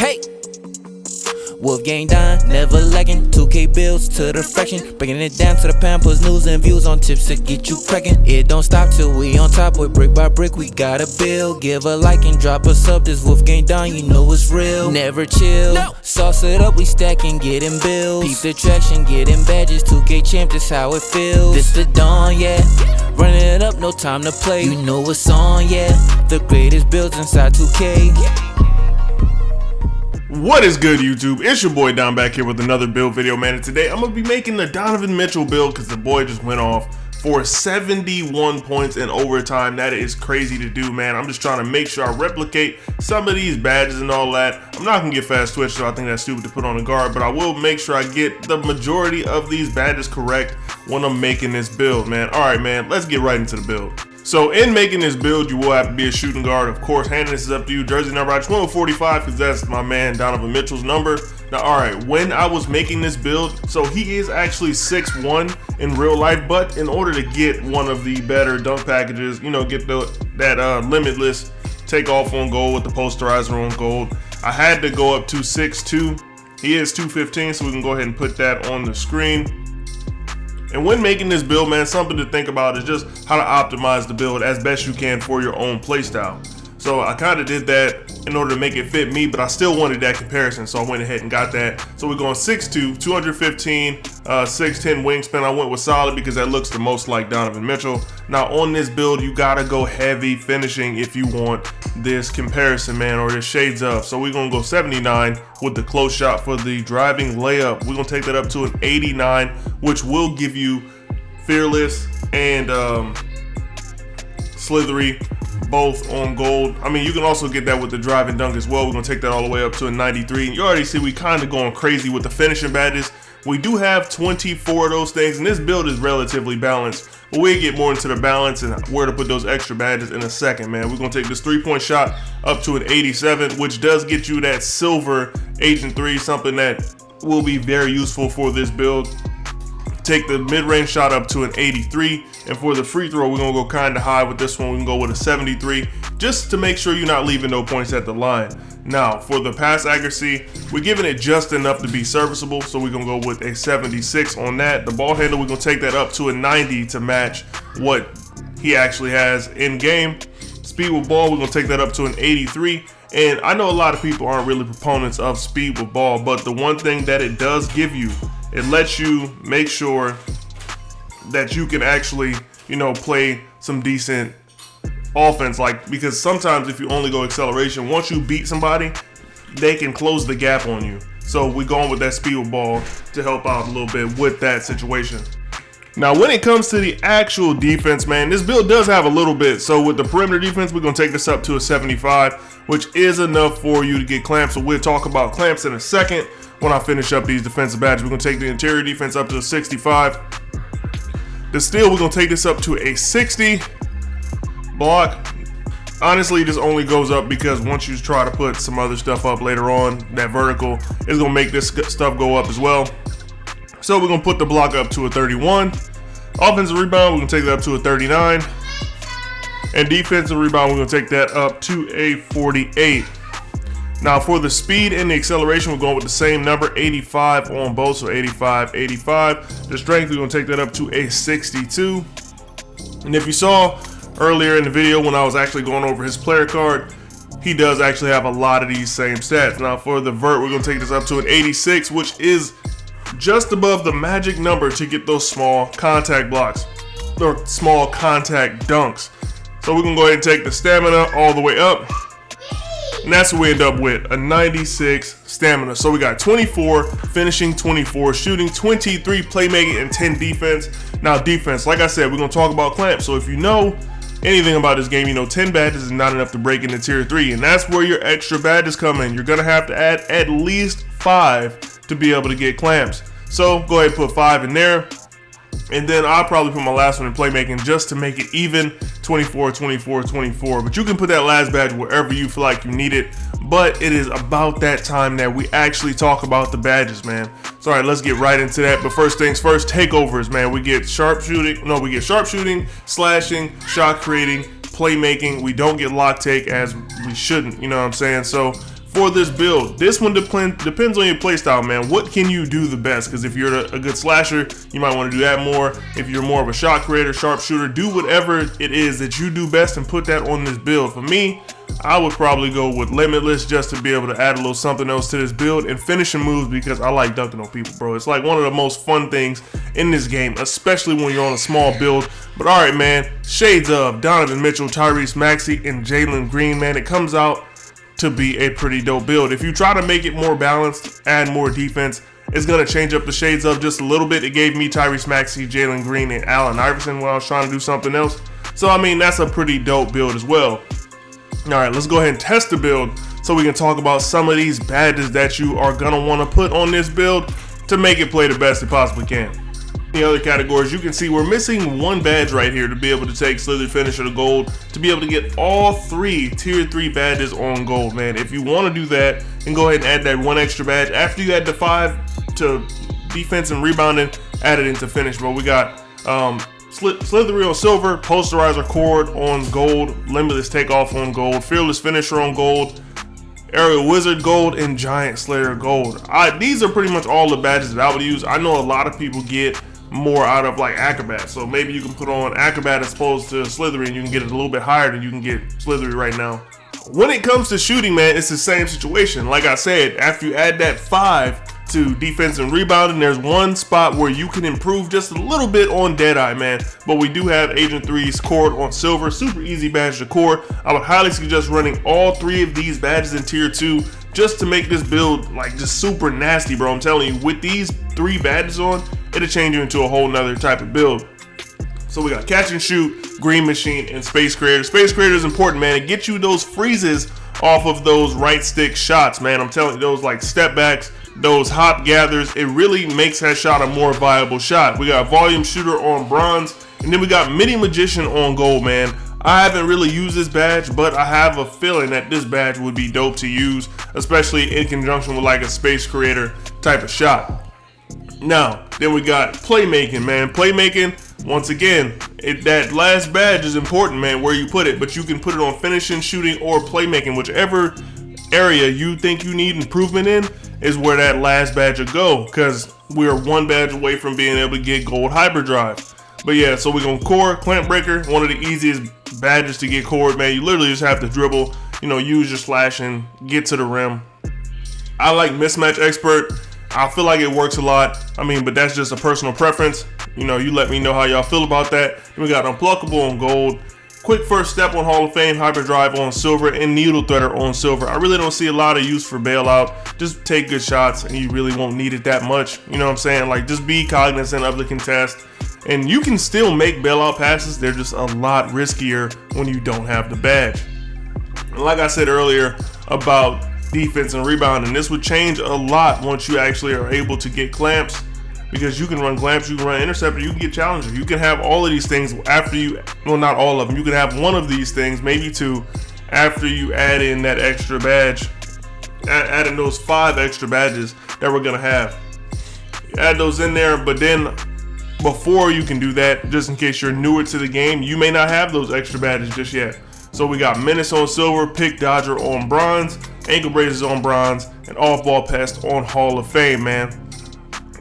Hey! WolfGxngDon, never lagging. 2K bills to the fraction. Breaking it down to the pound, puts news and views on tips to get you cracking. It don't stop till we on top, boy. Brick by brick, we gotta build. Give a like and drop a sub. This WolfGxngDon, you know it's real. Never chill. No. Sauce it up, we stacking, getting bills. Peep the traction, getting badges. 2K champ, this how it feels. This the dawn, yeah. Running it up, no time to play. You know what's on, yeah. The greatest builds inside 2K. What is good, YouTube? It's your boy Don back here with another build video, man. And today I'm gonna be making the Donovan Mitchell build because the boy just went off for 71 points in overtime. That is crazy to do, man. I'm just trying to make sure I replicate some of these badges and all that. I'm not gonna get fast twitch, so I think that's stupid to put on a guard, but I will make sure I get the majority of these badges correct when I'm making this build, man. All right, man, let's get right into the build. So in making this build, you will have to be a shooting guard. Of course, handing this is up to you. Jersey number, I just went with 45 because that's my man Donovan Mitchell's number. Now, all right, when I was making this build, so he is actually 6'1" in real life, but in order to get one of the better dunk packages, you know, get that limitless takeoff on gold with the posterizer on gold, I had to go up to 6'2". He is 215, so we can go ahead and put that on the screen. And when making this build, man, something to think about is just how to optimize the build as best you can for your own playstyle. So I kind of did that in order to make it fit me, but I still wanted that comparison, so I went ahead and got that. So we're going 6'2", 215, 6'10" wingspan. I went with solid because that looks the most like Donovan Mitchell. Now on this build, you gotta go heavy finishing if you want this comparison, man, or this shades of. So we're gonna go 79 with the close shot for the driving layup. We're gonna take that up to an 89, which will give you fearless and slithery both on gold. I mean, you can also get that with the drive and dunk as well. We're gonna take that all the way up to a 93. You already see we kind of going crazy with the finishing badges. We do have 24 of those things, and this build is relatively balanced. But we'll get more into the balance and where to put those extra badges in a second, man. We're gonna take this 3-point shot up to an 87, which does get you that silver Agent 3, something that will be very useful for this build. Take the mid-range shot up to an 83, and for the free throw, we're gonna go kind of high with this one. We can go with a 73, just to make sure you're not leaving no points at the line. Now, for the pass accuracy, we're giving it just enough to be serviceable, so we're gonna go with a 76 on that. The ball handle, we're gonna take that up to a 90 to match what he actually has in game. Speed with ball, we're gonna take that up to an 83. And I know a lot of people aren't really proponents of speed with ball, but the one thing that it does give you, it lets you make sure that you can actually, you know, play some decent offense, like, because sometimes if you only go acceleration, once you beat somebody, they can close the gap on you. So we're going with that speed with ball to help out a little bit with that situation. Now, when it comes to the actual defense, man, this build does have a little bit. So with the perimeter defense, we're gonna take this up to a 75, which is enough for you to get clamps. So we'll talk about clamps in a second when I finish up these defensive badges. We're gonna take the interior defense up to a 65. The steal, we're gonna take this up to a 60. Block, honestly, this only goes up because once you try to put some other stuff up later on, that vertical is gonna make this stuff go up as well. So we're gonna put the block up to a 31. Offensive rebound, we're gonna take that up to a 39. And defensive rebound, we're gonna take that up to a 48. Now for the speed and the acceleration, we're going with the same number, 85 on both, so 85, 85. The strength, we're gonna take that up to a 62. And if you saw earlier in the video when I was actually going over his player card, he does actually have a lot of these same stats. Now for the vert, we're gonna take this up to an 86, which is just above the magic number to get those small contact blocks or small contact dunks. So we're gonna go ahead and take the stamina all the way up. And that's what we end up with, a 96 stamina. So we got 24 finishing, 24 shooting, 23 playmaking, and 10 defense. Now defense, like I said, we're gonna talk about clamps. So if you know anything about this game, you know 10 badges is not enough to break into tier 3, and that's where your extra badges come in. You're gonna have to add at least 5 to be able to get clamps. So go ahead and put 5 in there. And then I'll probably put my last one in playmaking just to make it even, 24, 24, 24. But you can put that last badge wherever you feel like you need it. But it is about that time that we actually talk about the badges, man. So all right, let's get right into that. But first things first, takeovers, man. We get sharpshooting, slashing, shot creating, playmaking. We don't get lock take as we shouldn't, you know what I'm saying? So for this build. This one depends on your playstyle, man. What can you do the best? Because if you're a good slasher, you might want to do that more. If you're more of a shot creator, sharpshooter, do whatever it is that you do best and put that on this build. For me, I would probably go with limitless just to be able to add a little something else to this build, and finishing moves because I like dunking on people, bro. It's like one of the most fun things in this game, especially when you're on a small build. But all right, man, shades of Donovan Mitchell, Tyrese Maxey, and Jalen Green, man. It comes out to be a pretty dope build. If you try to make it more balanced, add more defense, it's going to change up the shades of just a little bit. It gave me Tyrese Maxey, Jalen Green, and Allen Iverson when I was trying to do something else. So, I mean, that's a pretty dope build as well. All right, let's go ahead and test the build so we can talk about some of these badges that you are going to want to put on this build to make it play the best it possibly can. In the other categories, you can see we're missing one badge right here to be able to take Slither Finisher to gold, to be able to get all 3 tier 3 badges on gold, man. If you want to do that, then go ahead and add that 1 extra badge. After you add the 5 to defense and rebounding, add it into finish, bro. We got Slithery on silver, Posterizer Cord on gold, Limitless Takeoff on gold, Fearless Finisher on gold, Aerial Wizard gold, and Giant Slayer gold. These are pretty much all the badges that I would use. I know a lot of people get more out of like Acrobat, so maybe you can put on Acrobat as opposed to Slithery and you can get it a little bit higher than you can get Slithery right now. When it comes to shooting, man, it's the same situation. Like I said, after you add that 5 to defense and rebounding, there's one spot where you can improve just a little bit on Deadeye, man. But we do have Agent 3's Cord on silver, super easy badge to core. I would highly suggest running all 3 of these badges in tier 2 just to make this build like just super nasty, bro. I'm telling you, with these 3 badges on, it'll change you into a whole nother type of build. So we got Catch and Shoot, Green Machine, and Space Creator. Space Creator is important, man. It gets you those freezes off of those right stick shots, man. I'm telling you, those like step backs, those hop gathers, it really makes that shot a more viable shot. We got Volume Shooter on bronze, and then we got Mini Magician on gold, man. I haven't really used this badge, but I have a feeling that this badge would be dope to use, especially in conjunction with like a Space Creator type of shot. Now, then we got Playmaking, man. Playmaking, once again, that last badge is important, man, where you put it, but you can put it on finishing, shooting, or playmaking. Whichever area you think you need improvement in is where that last badge will go, because we're 1 badge away from being able to get gold hyperdrive. But yeah, so we're gonna core Clamp Breaker, one of the easiest badges to get cored, man. You literally just have to dribble, you know, use your slash and get to the rim. I like Mismatch Expert. I feel like it works a lot. I mean, but that's just a personal preference. You know, you let me know how y'all feel about that. Then we got Unpluckable on gold, Quick First Step on Hall of Fame, Hyperdrive on silver, and Needle Threader on silver. I really don't see a lot of use for bailout. Just take good shots and you really won't need it that much. You know what I'm saying? Like, just be cognizant of the contest. And you can still make bailout passes. They're just a lot riskier when you don't have the badge. And like I said earlier about defense and rebounding, this would change a lot once you actually are able to get clamps, because you can run clamps, you can run interceptor, you can get challenger, you can have all of these things after you, well, not all of them, you can have one of these things, maybe 2, after you add in that extra badge, add in those 5 extra badges that we're gonna have. Add those in there, but then before you can do that, just in case you're newer to the game, you may not have those extra badges just yet. So we got Menace on silver, Pick Dodger on bronze, Ankle Braces on bronze, and Off Ball Pest on Hall of Fame, man.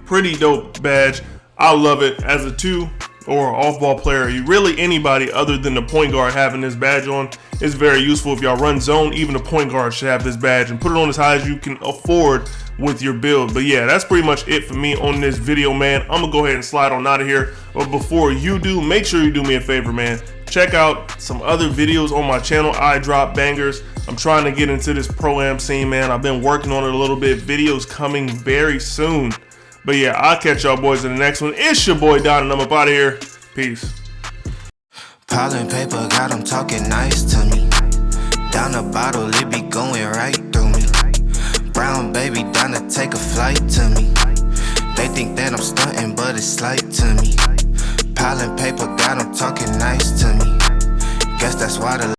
Pretty dope badge. I love it. As a 2 or off ball player, really anybody other than the point guard having this badge on is very useful. If y'all run zone, even the point guard should have this badge, and put it on as high as you can afford with your build. But yeah, that's pretty much it for me on this video, man. I'm gonna go ahead and slide on out of here. But before you do, make sure you do me a favor, man. Check out some other videos on my channel. I drop bangers. I'm trying to get into this pro-am scene, man. I've been working on it a little bit. Videos coming very soon. But yeah, I'll catch y'all boys in the next one. It's your boy Don, and I'm up out of here. Peace. Piling paper, got them talking nice to me. Down the bottle, it be going right through me. Brown baby, down to take a flight to me. They think that I'm stunting, but it's slight to me. Piling paper, got them talking nice to me. Guess that's why the